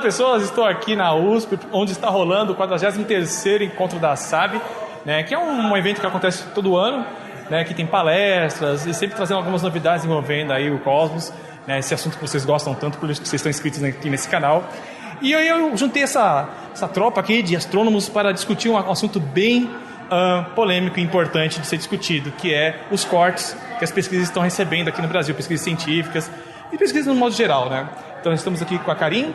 pessoas, estou aqui na USP, onde está rolando o 43º Encontro da SAB, né, que é um evento que acontece todo ano, né, que tem palestras e sempre trazendo algumas novidades envolvendo aí o cosmos, né, esse assunto que vocês gostam tanto, por isso que vocês estão inscritos aqui nesse canal. E aí eu juntei essa tropa aqui de astrônomos para discutir um assunto bem polêmico e importante de ser discutido, que é os cortes que as pesquisas estão recebendo aqui no Brasil, pesquisas científicas e pesquisas no modo geral, né? Então estamos aqui com a Karin,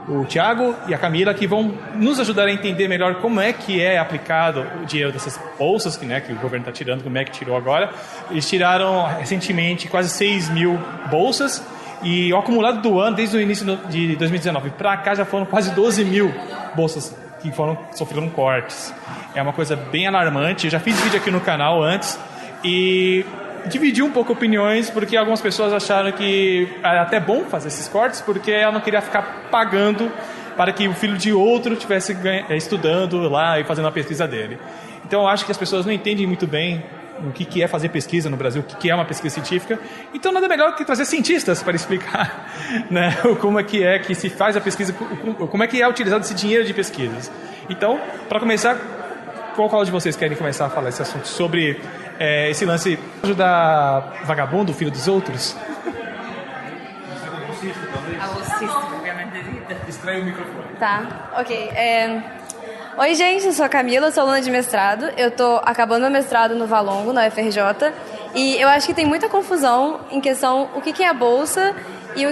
o Thiago e a Camila, que vão nos ajudar a entender melhor como é que é aplicado o dinheiro dessas bolsas que o governo está tirando, como é que tirou agora. Eles tiraram recentemente quase 6 mil bolsas e o acumulado do ano, desde o início de 2019 para cá, já foram quase 12 mil bolsas que sofreram cortes. É uma coisa bem alarmante. Eu já fiz vídeo aqui no canal antes e dividi um pouco opiniões, porque algumas pessoas acharam que era até bom fazer esses cortes, porque ela não queria ficar pagando para que o filho de outro estivesse estudando lá e fazendo a pesquisa dele. Então eu acho que as pessoas não entendem muito bem o que é fazer pesquisa no Brasil, o que é uma pesquisa científica. Então nada melhor que trazer cientistas para explicar, né, como é que se faz a pesquisa, como é que é utilizado esse dinheiro de pesquisas. Então, para começar, qual de vocês querem começar a falar esse assunto sobre esse lance ajudar vagabundo, filho dos outros? A bolsista, obviamente. Extrai o microfone. Tá, ok. Oi, gente, eu sou a Camila, sou aluna de mestrado. Eu tô acabando meu mestrado no Valongo, na UFRJ. E eu acho que tem muita confusão em questão o que é a bolsa e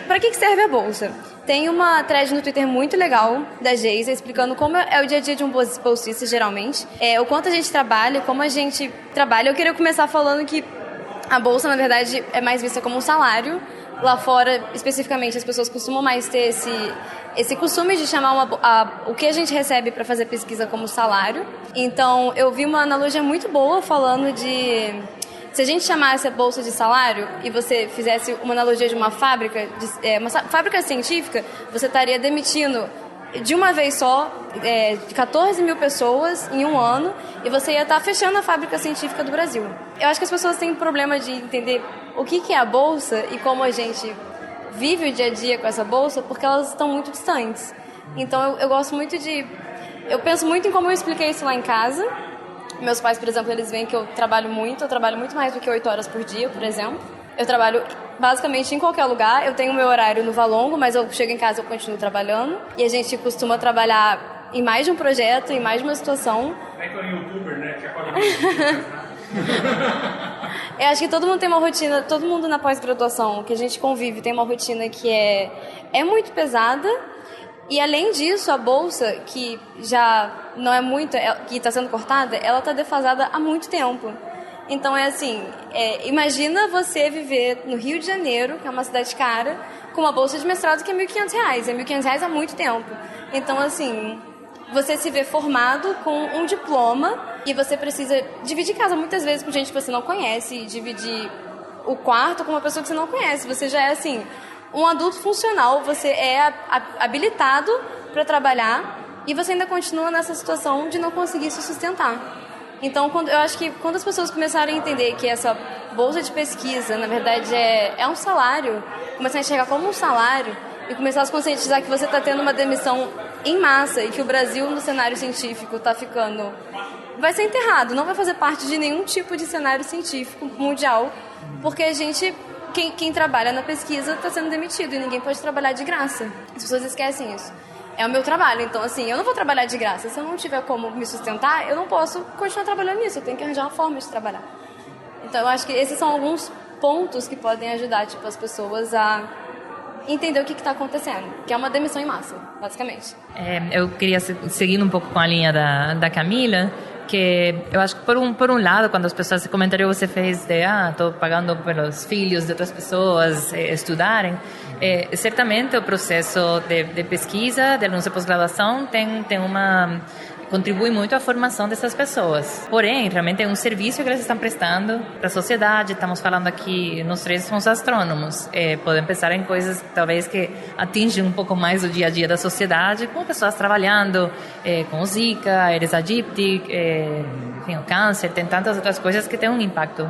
para que serve a bolsa. Tem uma thread no Twitter muito legal da Geisa explicando como é o dia a dia de um bolsista, geralmente. O quanto a gente trabalha, como a gente trabalha. Eu queria começar falando que a bolsa, na verdade, é mais vista como um salário. Lá fora, especificamente, as pessoas costumam mais ter esse costume de chamar o que a gente recebe para fazer pesquisa como salário. Então, eu vi uma analogia muito boa falando de... Se a gente chamasse a bolsa de salário e você fizesse uma analogia de uma fábrica, uma fábrica científica, você estaria demitindo de uma vez só 14 mil pessoas em um ano e você ia estar fechando a fábrica científica do Brasil. Eu acho que as pessoas têm um problema de entender o que é a bolsa e como a gente vive o dia a dia com essa bolsa, porque elas estão muito distantes. Então eu gosto muito eu penso muito em como eu expliquei isso lá em casa. Meus pais, por exemplo, eles veem que eu trabalho muito mais do que 8 horas por dia, por exemplo. Eu trabalho basicamente em qualquer lugar. Eu tenho meu horário no Valongo, mas eu chego em casa e eu continuo trabalhando. E a gente costuma trabalhar em mais de um projeto, em mais de uma situação. É que é um youtuber, né? Que acorda Eu acho que todo mundo tem uma rotina, todo mundo na pós-graduação que a gente convive tem uma rotina que é muito pesada. E além disso, a bolsa, que já não é muito, que está sendo cortada, ela está defasada há muito tempo. Então imagina você viver no Rio de Janeiro, que é uma cidade cara, com uma bolsa de mestrado que é R$1.500. É R$1.500 há muito tempo. Então, você se vê formado com um diploma e você precisa dividir casa muitas vezes com gente que você não conhece, dividir o quarto com uma pessoa que você não conhece. Você já é, um adulto funcional, você é habilitado para trabalhar e você ainda continua nessa situação de não conseguir se sustentar. Então, eu acho que quando as pessoas começarem a entender que essa bolsa de pesquisa, na verdade, é um salário, começar a enxergar como um salário e começar a se conscientizar que você está tendo uma demissão em massa e que o Brasil, no cenário científico, vai ser enterrado, não vai fazer parte de nenhum tipo de cenário científico mundial, porque quem trabalha na pesquisa está sendo demitido e ninguém pode trabalhar de graça. As pessoas esquecem isso. É o meu trabalho, então eu não vou trabalhar de graça. Se eu não tiver como me sustentar, eu não posso continuar trabalhando nisso, eu tenho que arranjar uma forma de trabalhar. Então eu acho que esses são alguns pontos que podem ajudar as pessoas a entender o que está acontecendo, que é uma demissão em massa, basicamente. Eu queria seguir um pouco com a linha da Camila, que eu acho que por um lado, quando as pessoas, esse comentário você fez de estou pagando pelos filhos de outras pessoas estudarem, certamente o processo de pesquisa, de anúncio pós-graduação contribui muito à formação dessas pessoas. Porém, realmente é um serviço que eles estão prestando para a sociedade. Estamos falando aqui, nós três somos astrônomos. Podem pensar em coisas, talvez, que atingem um pouco mais o dia a dia da sociedade, como pessoas trabalhando com o Zika, Aedes aegypti, enfim, o câncer, tem tantas outras coisas que têm um impacto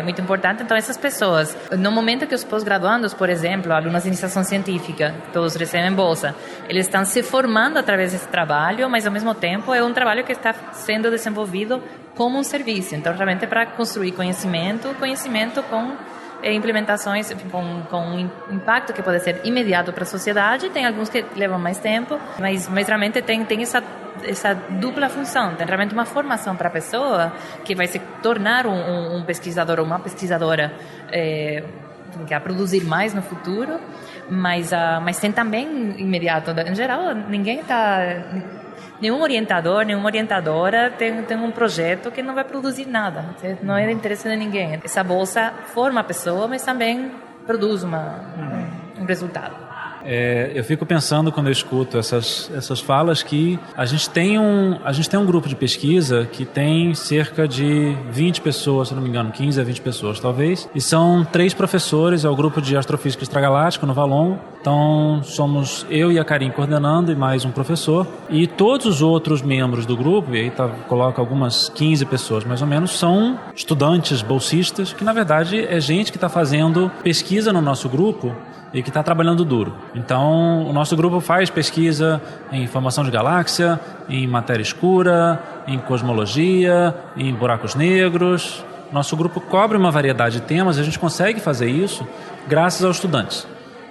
muito importante. Então, essas pessoas, no momento que os pós-graduandos, por exemplo, alunos de iniciação científica, todos recebem bolsa, eles estão se formando através desse trabalho, mas, ao mesmo tempo, é um trabalho que está sendo desenvolvido como um serviço. Então, realmente, para construir conhecimento com implementações, enfim, com um impacto que pode ser imediato para a sociedade. Tem alguns que levam mais tempo, mas realmente tem essa dupla função. Tem realmente uma formação para a pessoa que vai se tornar um pesquisador ou uma pesquisadora que vai produzir mais no futuro, mas tem também imediato. Em geral, nenhum orientador, nenhuma orientadora tem um projeto que não vai produzir nada. Não é de interesse de ninguém. Essa bolsa forma a pessoa, mas também produz um resultado. Eu fico pensando, quando eu escuto essas falas, que a gente tem um grupo de pesquisa que tem cerca de 20 pessoas, se não me engano, 15 a 20 pessoas talvez, e são 3 professores, é o grupo de Astrofísica Extragaláctica no Valongo. Então somos eu e a Karin coordenando e mais um professor, e todos os outros membros do grupo, e aí coloca algumas 15 pessoas mais ou menos, são estudantes bolsistas, que na verdade é gente que está fazendo pesquisa no nosso grupo e que está trabalhando duro. Então, o nosso grupo faz pesquisa em formação de galáxia, em matéria escura, em cosmologia, em buracos negros. Nosso grupo cobre uma variedade de temas e a gente consegue fazer isso graças aos estudantes.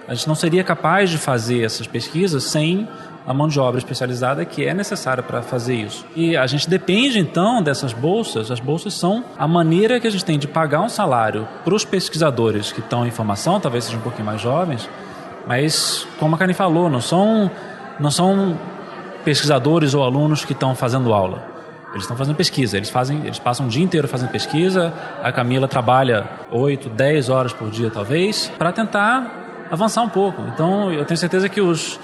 A gente não seria capaz de fazer essas pesquisas sem a mão de obra especializada que é necessária para fazer isso. E a gente depende, então, dessas bolsas. As bolsas são a maneira que a gente tem de pagar um salário para os pesquisadores que estão em formação, talvez sejam um pouquinho mais jovens, mas, como a Karin falou, não são pesquisadores ou alunos que estão fazendo aula. Eles estão fazendo pesquisa, eles passam o dia inteiro fazendo pesquisa. A Camila trabalha 8, 10 horas por dia, talvez, para tentar avançar um pouco. Então, eu tenho certeza que os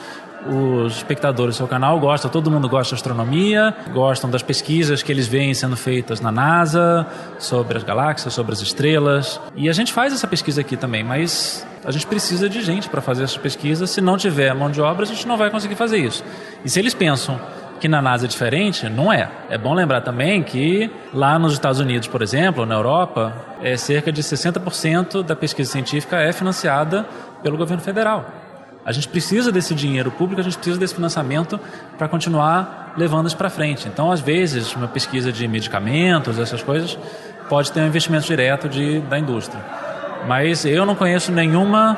espectadores do seu canal gostam, todo mundo gosta de astronomia, gostam das pesquisas que eles veem sendo feitas na NASA, sobre as galáxias, sobre as estrelas. E a gente faz essa pesquisa aqui também, mas a gente precisa de gente para fazer essas pesquisas. Se não tiver mão de obra, a gente não vai conseguir fazer isso. E se eles pensam que na NASA é diferente, não é. É bom lembrar também que lá nos Estados Unidos, por exemplo, ou na Europa, cerca de 60% da pesquisa científica é financiada pelo governo federal. A gente precisa desse dinheiro público, a gente precisa desse financiamento para continuar levando isso para frente. Então, às vezes, uma pesquisa de medicamentos, essas coisas, pode ter um investimento direto da indústria. Mas eu não conheço nenhuma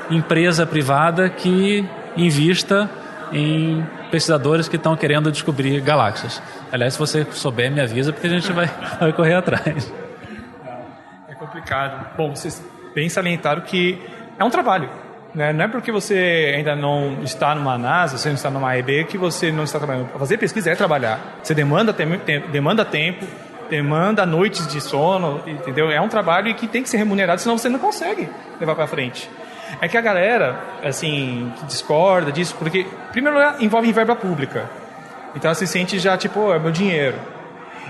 empresa privada que invista em pesquisadores que estão querendo descobrir galáxias. Aliás, se você souber, me avisa, porque a gente vai correr atrás. É complicado. Bom, vocês bem salientaram que é um trabalho. Não é porque você ainda não está numa NASA, você não está numa AEB, que você não está trabalhando. Fazer pesquisa é trabalhar. Você demanda tempo, demanda noites de sono, entendeu? É um trabalho que tem que ser remunerado, senão você não consegue levar para frente. É que a galera, assim, que discorda disso, porque, primeiro lugar, envolve verba pública. Então ela se sente já, tipo, é meu dinheiro.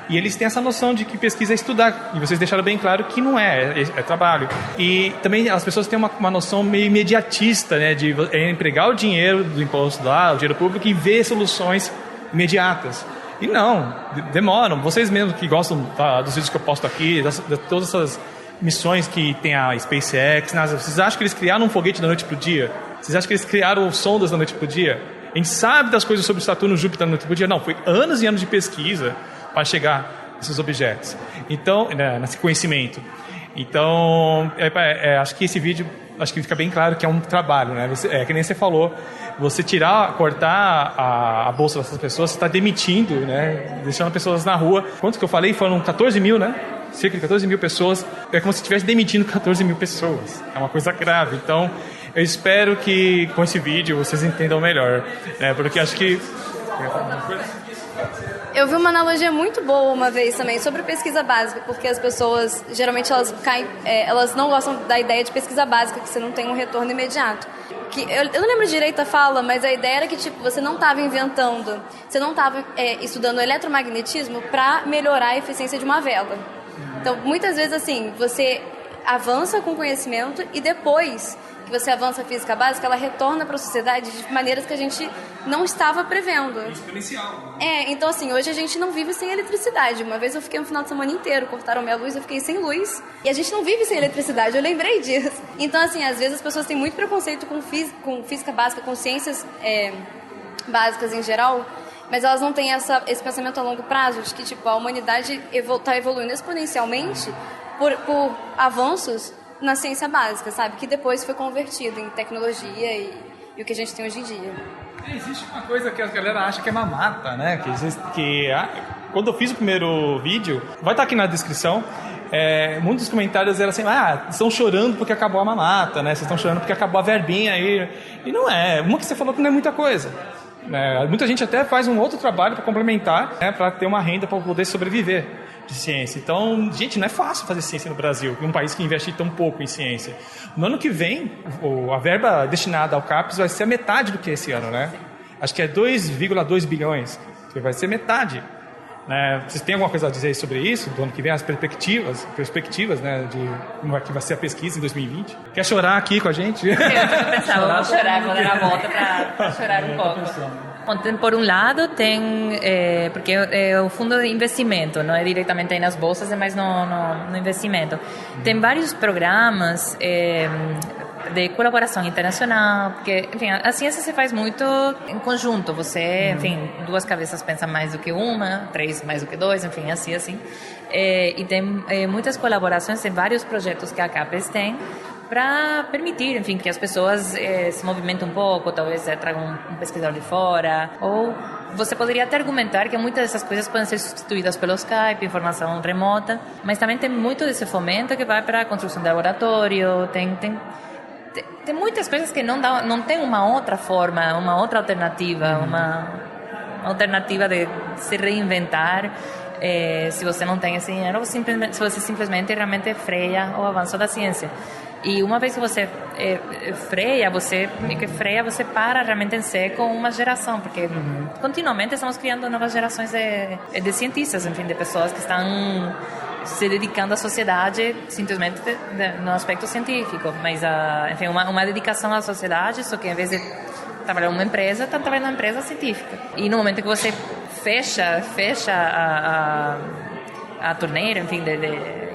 E eles têm essa noção de que pesquisa é estudar. E vocês deixaram bem claro que não é trabalho. E também as pessoas têm uma noção meio imediatista, né? De empregar o dinheiro do imposto lá, o dinheiro público, e ver soluções imediatas. E não, demoram. Vocês mesmos que gostam dos vídeos que eu posto aqui, de todas essas missões que tem a SpaceX, NASA, vocês acham que eles criaram um foguete da noite para o dia? Vocês acham que eles criaram sondas da noite para o dia? A gente sabe das coisas sobre Saturno e Júpiter da noite para o dia? Não, foi anos e anos de pesquisa para chegar nesses objetos. Então, nesse conhecimento. Então, acho que esse vídeo, acho que fica bem claro que é um trabalho, né? Que nem você falou, você cortar a bolsa dessas pessoas, você está demitindo, né? Deixando pessoas na rua. Quanto que eu falei? Foram 14 mil, né? Cerca de 14 mil pessoas. É como se estivesse demitindo 14 mil pessoas. É uma coisa grave. Então, eu espero que com esse vídeo vocês entendam melhor, né? Porque acho que... Eu vi uma analogia muito boa uma vez também sobre pesquisa básica, porque as pessoas, geralmente, elas não gostam da ideia de pesquisa básica, que você não tem um retorno imediato. Eu não lembro direito a fala, mas a ideia era que você não estava inventando, você não estava estudando eletromagnetismo para melhorar a eficiência de uma vela. Então, muitas vezes, assim, você avança com conhecimento e depois que você avança a física básica, ela retorna para a sociedade de maneiras que a gente não estava prevendo. Exponencial. Então assim, hoje a gente não vive sem eletricidade. Uma vez eu fiquei um final de semana inteiro, cortaram minha luz, eu fiquei sem luz. E a gente não vive sem eletricidade, eu lembrei disso. Então assim, às vezes as pessoas têm muito preconceito com física básica, com ciências básicas em geral, mas elas não têm esse pensamento a longo prazo, de que tipo, a humanidade está evoluindo exponencialmente por avanços na ciência básica, sabe? Que depois foi convertido em tecnologia e o que a gente tem hoje em dia. Existe uma coisa que a galera acha que é mamata, né? Quando eu fiz o primeiro vídeo, vai estar aqui na descrição, muitos dos comentários eram assim, estão chorando porque acabou a mamata, né? Vocês estão chorando porque acabou a verbinha aí. E não é. Uma que você falou que não é muita coisa. Muita gente até faz um outro trabalho para complementar, né, para ter uma renda para poder sobreviver de ciência. Então, gente, não é fácil fazer ciência no Brasil, um país que investe tão pouco em ciência. No ano que vem, a verba destinada ao CAPES vai ser a metade do que esse ano, né? Acho que é 2,2 bilhões, que vai ser metade. Vocês têm alguma coisa a dizer sobre isso? Do ano que vem, as perspectivas, né, de como é que vai ser a pesquisa em 2020? Quer chorar aqui com a gente? Eu pensava, vou chorar, vou dar a volta para chorar um pouco. Bom, por um lado tem, porque é o fundo de investimento, não é diretamente aí nas bolsas, é mais no investimento. Tem vários programas de colaboração internacional, porque, enfim, a ciência se faz muito em conjunto, você, enfim, duas cabeças pensam mais do que uma, três mais do que dois, enfim, assim. E tem muitas colaborações, tem vários projetos que a CAPES tem para permitir, enfim, que as pessoas se movimentem um pouco, talvez tragam um pesquisador de fora, ou você poderia até argumentar que muitas dessas coisas podem ser substituídas pelo Skype, informação remota, mas também tem muito desse fomento que vai para a construção de laboratório, tem muitas coisas que não tem uma outra forma, uma outra alternativa, uma alternativa de se reinventar se você não tem esse dinheiro, se você simplesmente realmente freia o avanço da ciência. E uma vez que você freia, você para realmente em seco uma geração, porque continuamente estamos criando novas gerações de cientistas, enfim, de pessoas que estão se dedicando à sociedade simplesmente no aspecto científico, mas enfim, uma dedicação à sociedade, só que em vez de trabalhar numa empresa, está trabalhando numa empresa científica. E no momento que você fecha a torneira, enfim,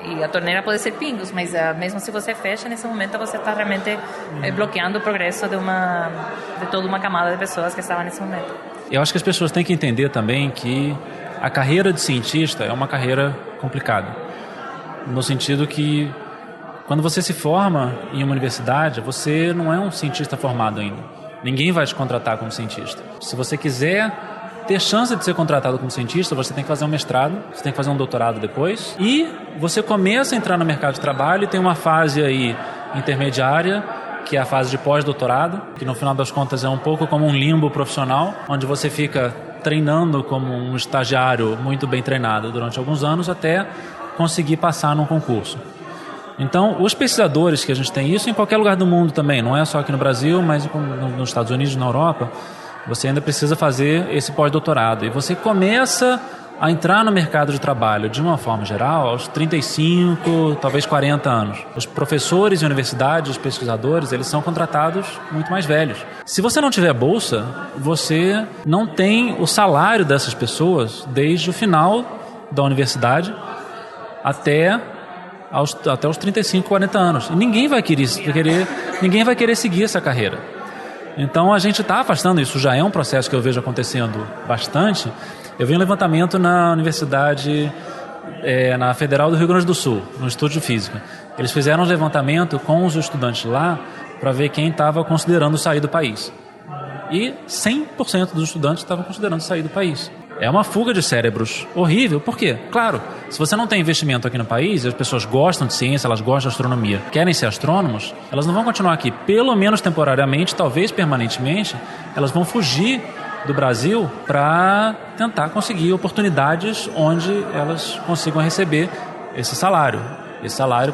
e a torneira pode ser pingos, mas mesmo se você fecha, nesse momento você está realmente bloqueando o progresso de toda uma camada de pessoas que estavam nesse momento. Eu acho que as pessoas têm que entender também que a carreira de cientista é uma carreira complicada, no sentido que quando você se forma em uma universidade, você não é um cientista formado ainda. Ninguém vai te contratar como cientista. Se você quiser ter chance de ser contratado como cientista, você tem que fazer um mestrado, você tem que fazer um doutorado depois, e você começa a entrar no mercado de trabalho e tem uma fase aí intermediária, que é a fase de pós-doutorado, que no final das contas é um pouco como um limbo profissional, onde você fica treinando como um estagiário muito bem treinado durante alguns anos até conseguir passar num concurso. Então, os pesquisadores que a gente tem, isso em qualquer lugar do mundo também, não é só aqui no Brasil, mas nos Estados Unidos, na Europa, você ainda precisa fazer esse pós-doutorado. E você começa a entrar no mercado de trabalho, de uma forma geral, aos 35, talvez 40 anos. Os professores e universidades, os pesquisadores, eles são contratados muito mais velhos. Se você não tiver bolsa, você não tem o salário dessas pessoas desde o final da universidade até os 35, 40 anos. E ninguém vai querer seguir essa carreira. Então a gente está afastando isso, já é um processo que eu vejo acontecendo bastante. Eu vi um levantamento na Universidade, na Federal do Rio Grande do Sul, no Instituto de Física. Eles fizeram um levantamento com os estudantes lá para ver quem estava considerando sair do país. E 100% dos estudantes estavam considerando sair do país. É uma fuga de cérebros horrível. Por quê? Claro, se você não tem investimento aqui no país, as pessoas gostam de ciência, elas gostam de astronomia, querem ser astrônomos, elas não vão continuar aqui, pelo menos temporariamente, talvez permanentemente, elas vão fugir do Brasil para tentar conseguir oportunidades onde elas consigam receber esse salário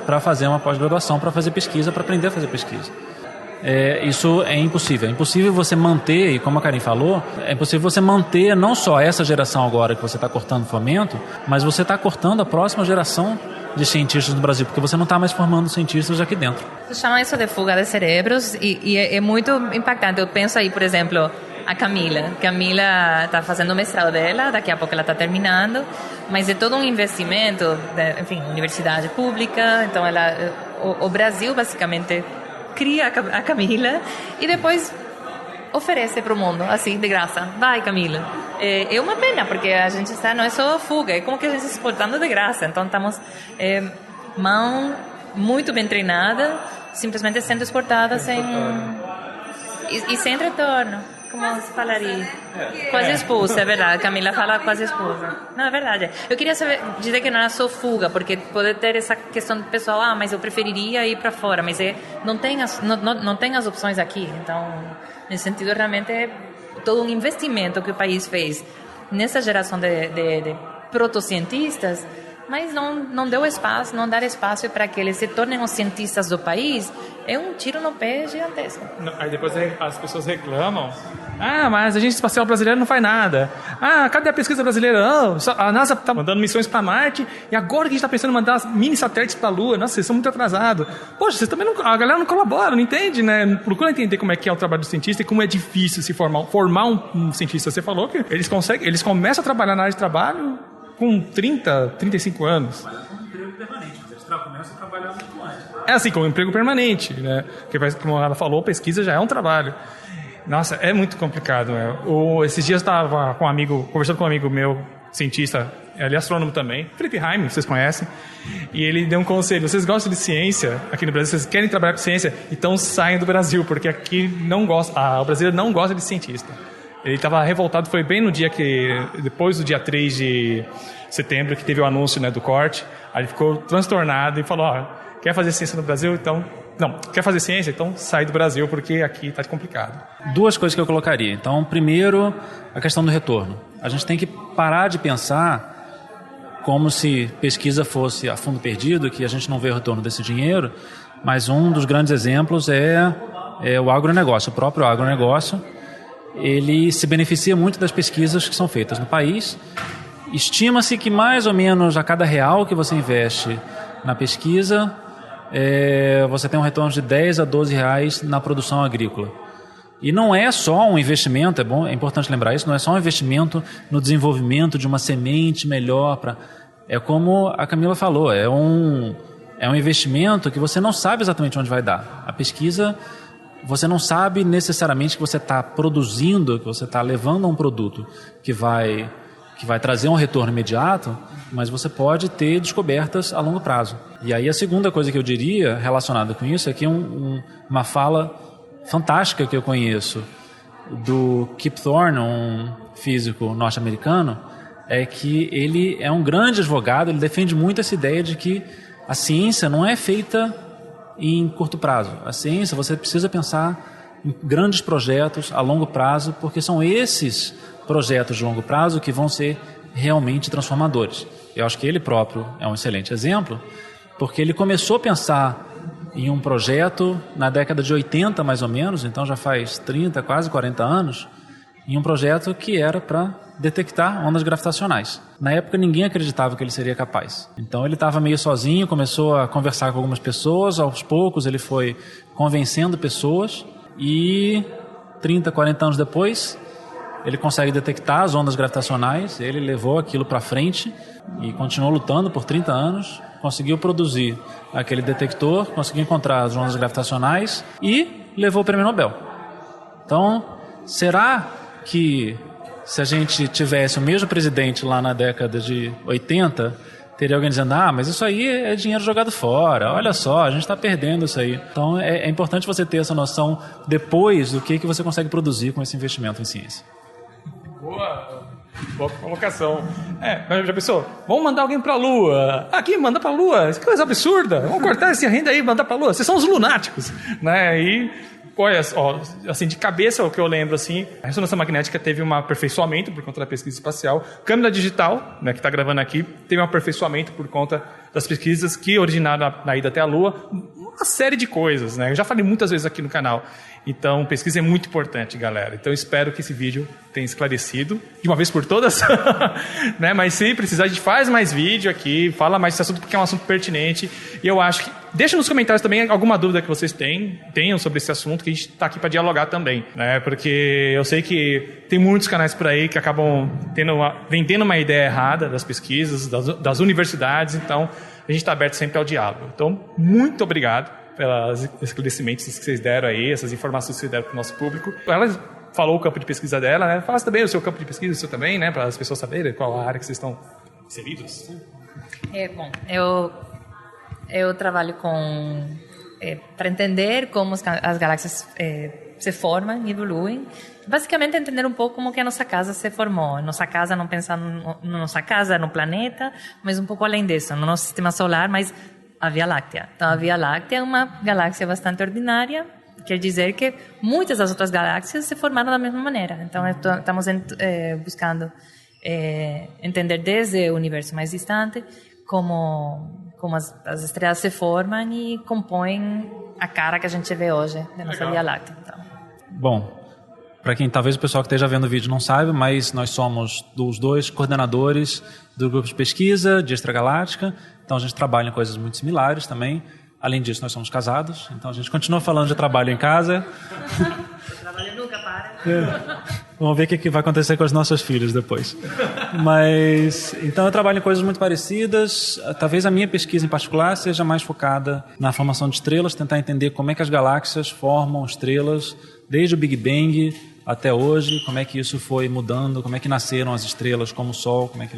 para fazer uma pós-graduação, para fazer pesquisa, para aprender a fazer pesquisa. Isso é impossível. É impossível você manter, e como a Karen falou, é impossível você manter não só essa geração agora que você está cortando o fomento, mas você está cortando a próxima geração de cientistas no Brasil, porque você não está mais formando cientistas aqui dentro. Se chama isso de fuga de cerebros e é muito impactante. Eu penso aí, por exemplo, a Camila. Camila está fazendo o mestrado dela, daqui a pouco ela está terminando, mas é todo um investimento, enfim, universidade pública, então o Brasil basicamente cria a Camila e depois oferece para o mundo, assim, de graça. Vai, Camila. É uma pena, porque a gente está, não é só fuga, é como que a gente está exportando de graça. Então, estamos mão muito bem treinada, simplesmente sendo exportada sem retorno. Como se falaria? Quase expulsa, é verdade. Camila fala quase expulsa. Não, é verdade. Eu queria dizer que não era só fuga, porque pode ter essa questão pessoal, mas eu preferiria ir para fora, mas não tem as opções aqui. Então, nesse sentido, realmente é todo um investimento que o país fez nessa geração de protocientistas, mas não deu espaço, não dar espaço para que eles se tornem os cientistas do país, é um tiro no pé gigantesco. Aí depois as pessoas reclamam, mas a agência espacial brasileira não faz nada. Cadê a pesquisa brasileira? A NASA está mandando missões para Marte e agora que a gente está pensando em mandar mini satélites para a Lua. Nossa, vocês são muito atrasados. Poxa, vocês também a galera não colabora, não entende, né? Procura entender como é que é o trabalho do cientista e como é difícil se formar um cientista. Você falou que eles começam a trabalhar na área de trabalho com 30, 35 anos. Mas é um emprego permanente, eles começam a trabalhar muito antes. É assim, com um emprego permanente, né? Porque, como ela falou, pesquisa já é um trabalho. Nossa, é muito complicado, né? Esses dias eu estava conversando com um amigo meu, cientista, ele é astrônomo também, Felipe Raime, vocês conhecem, e ele deu um conselho: vocês gostam de ciência aqui no Brasil, vocês querem trabalhar com ciência, então saiam do Brasil, porque aqui o brasileiro não gosta de cientista. Ele estava revoltado, foi bem no dia depois do dia 3 de setembro, que teve o anúncio, né, do corte. Aí ele ficou transtornado e falou: quer fazer ciência no Brasil? Quer fazer ciência? Então sai do Brasil, porque aqui está complicado. Duas coisas que eu colocaria. Então, primeiro, a questão do retorno. A gente tem que parar de pensar como se pesquisa fosse a fundo perdido, que a gente não vê o retorno desse dinheiro, mas um dos grandes exemplos é o agronegócio, o próprio agronegócio. Ele se beneficia muito das pesquisas que são feitas no país. Estima-se que mais ou menos a cada R$1 que você investe na pesquisa, você tem um retorno de 10 a 12 reais na produção agrícola. E não é só um investimento, é importante lembrar isso, não é só um investimento no desenvolvimento de uma semente melhor. É como a Camila falou, é um investimento que você não sabe exatamente onde vai dar. A pesquisa, você não sabe necessariamente que você está produzindo, que você está levando a um produto que vai trazer um retorno imediato, mas você pode ter descobertas a longo prazo. E aí a segunda coisa que eu diria relacionada com isso é que uma fala fantástica que eu conheço do Kip Thorne, um físico norte-americano, é que ele é um grande advogado, ele defende muito essa ideia de que a ciência não é feita em curto prazo. A ciência, você precisa pensar em grandes projetos a longo prazo, porque são esses projetos de longo prazo que vão ser realmente transformadores. Eu acho que ele próprio é um excelente exemplo, porque ele começou a pensar em um projeto na década de 80, mais ou menos, então já faz 30, quase 40 anos, em um projeto que era para detectar ondas gravitacionais. Na época ninguém acreditava que ele seria capaz. Então ele estava meio sozinho, começou a conversar com algumas pessoas, aos poucos ele foi convencendo pessoas e 30, 40 anos depois ele consegue detectar as ondas gravitacionais, ele levou aquilo para frente e continuou lutando por 30 anos, conseguiu produzir aquele detector, conseguiu encontrar as ondas gravitacionais e levou o prêmio Nobel. Então, será que se a gente tivesse o mesmo presidente lá na década de 80, teria alguém dizendo: mas isso aí é dinheiro jogado fora, olha só, a gente está perdendo isso aí. Então é importante você ter essa noção depois do que você consegue produzir com esse investimento em ciência. Boa colocação. Já pensou? Vamos mandar alguém para a Lua. Aqui, manda para a Lua. Isso é coisa absurda. Vamos cortar essa renda aí e mandar para a Lua. Vocês são os lunáticos. Né? E olha, ó, assim, de cabeça, o que eu lembro, assim, a ressonância magnética teve um aperfeiçoamento por conta da pesquisa espacial. Câmera digital, né, que está gravando aqui, teve um aperfeiçoamento por conta das pesquisas que originaram na ida até a Lua. Uma série de coisas, né? Eu já falei muitas vezes aqui no canal. Então, pesquisa é muito importante, galera. Então, espero que esse vídeo tenha esclarecido de uma vez por todas. Né? Mas se precisar, a gente faz mais vídeo aqui, fala mais desse assunto, porque é um assunto pertinente. E eu acho que... Deixa nos comentários também alguma dúvida que vocês tenham sobre esse assunto, que a gente está aqui para dialogar também. Né? Porque eu sei que tem muitos canais por aí que acabam vendendo uma ideia errada das pesquisas, das universidades. Então, a gente está aberto sempre ao diálogo. Então, muito obrigado pelos esclarecimentos que vocês deram aí, essas informações que vocês deram para o nosso público. Ela falou o campo de pesquisa dela, né? Fala também o seu campo de pesquisa, o seu também, né? Para as pessoas saberem qual a área que vocês estão inseridos. Bom, eu trabalho para entender como as galáxias se formam e evoluem. Basicamente, entender um pouco como que a nossa casa se formou. Nossa casa, não pensar na nossa casa, no planeta, mas um pouco além disso, no nosso sistema solar, mas a Via Láctea. Então, a Via Láctea é uma galáxia bastante ordinária, quer dizer que muitas das outras galáxias se formaram da mesma maneira. Então, estamos buscando entender desde o universo mais distante como as estrelas se formam e compõem a cara que a gente vê hoje da nossa Via Láctea. Então. Bom, para quem talvez o pessoal que esteja vendo o vídeo não saiba, mas nós somos os 2 coordenadores do grupo de pesquisa de Extragaláctica. Então a gente trabalha em coisas muito similares também. Além disso, nós somos casados, então a gente continua falando de trabalho em casa. O trabalho nunca para. Vamos ver o que vai acontecer com os nossos filhos depois. Mas, então eu trabalho em coisas muito parecidas. Talvez a minha pesquisa em particular seja mais focada na formação de estrelas, tentar entender como é que as galáxias formam estrelas desde o Big Bang até hoje, como é que isso foi mudando, como é que nasceram as estrelas como o Sol, como é que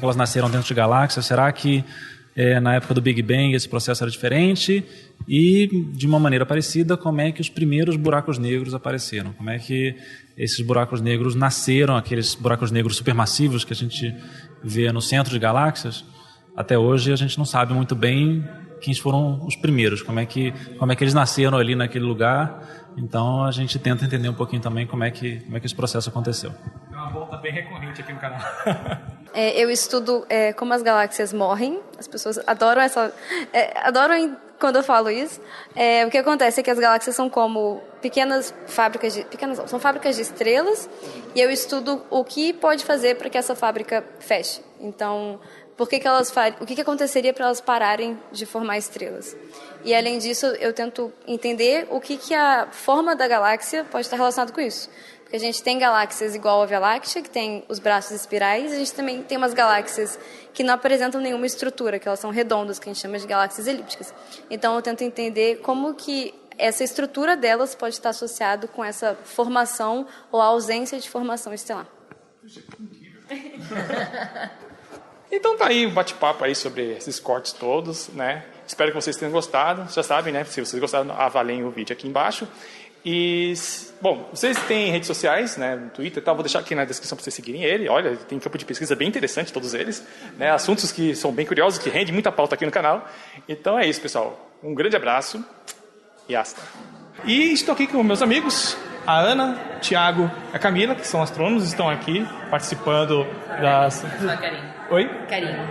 elas nasceram dentro de galáxias. Será que na época do Big Bang esse processo era diferente? E, de uma maneira parecida, como é que os primeiros buracos negros apareceram? Como é que esses buracos negros nasceram, aqueles buracos negros supermassivos que a gente vê no centro de galáxias? Até hoje a gente não sabe muito bem quem foram os primeiros, como é que eles nasceram ali naquele lugar. Então a gente tenta entender um pouquinho também como é que esse processo aconteceu. É uma volta bem recorrente aqui no canal. Eu estudo como as galáxias morrem. As pessoas adoram quando eu falo isso. O que acontece é que as galáxias são como são fábricas de estrelas, e eu estudo o que pode fazer para que essa fábrica feche. Então, o que aconteceria para elas pararem de formar estrelas? E além disso, eu tento entender o que a forma da galáxia pode estar relacionado com isso. Porque a gente tem galáxias igual a Via Láctea, que tem os braços espirais, e a gente também tem umas galáxias que não apresentam nenhuma estrutura, que elas são redondas, que a gente chama de galáxias elípticas. Então, eu tento entender como que essa estrutura delas pode estar associado com essa formação ou a ausência de formação estelar. Então tá aí o bate-papo aí sobre esses cortes todos, né? Espero que vocês tenham gostado. Já sabem, né? Se vocês gostaram, avaliem o vídeo aqui embaixo. E, bom, vocês têm redes sociais, né? No Twitter e tal. Vou deixar aqui na descrição para vocês seguirem ele. Olha, tem campo de pesquisa bem interessante, todos eles. Né? Assuntos que são bem curiosos, que rendem muita pauta aqui no canal. Então é isso, pessoal. Um grande abraço e hasta. E estou aqui com meus amigos, a Ana, o Thiago e a Camila, que são astrônomos, estão aqui participando das... Só carinho. Oi? Carinho.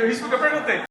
Isso que eu perguntei.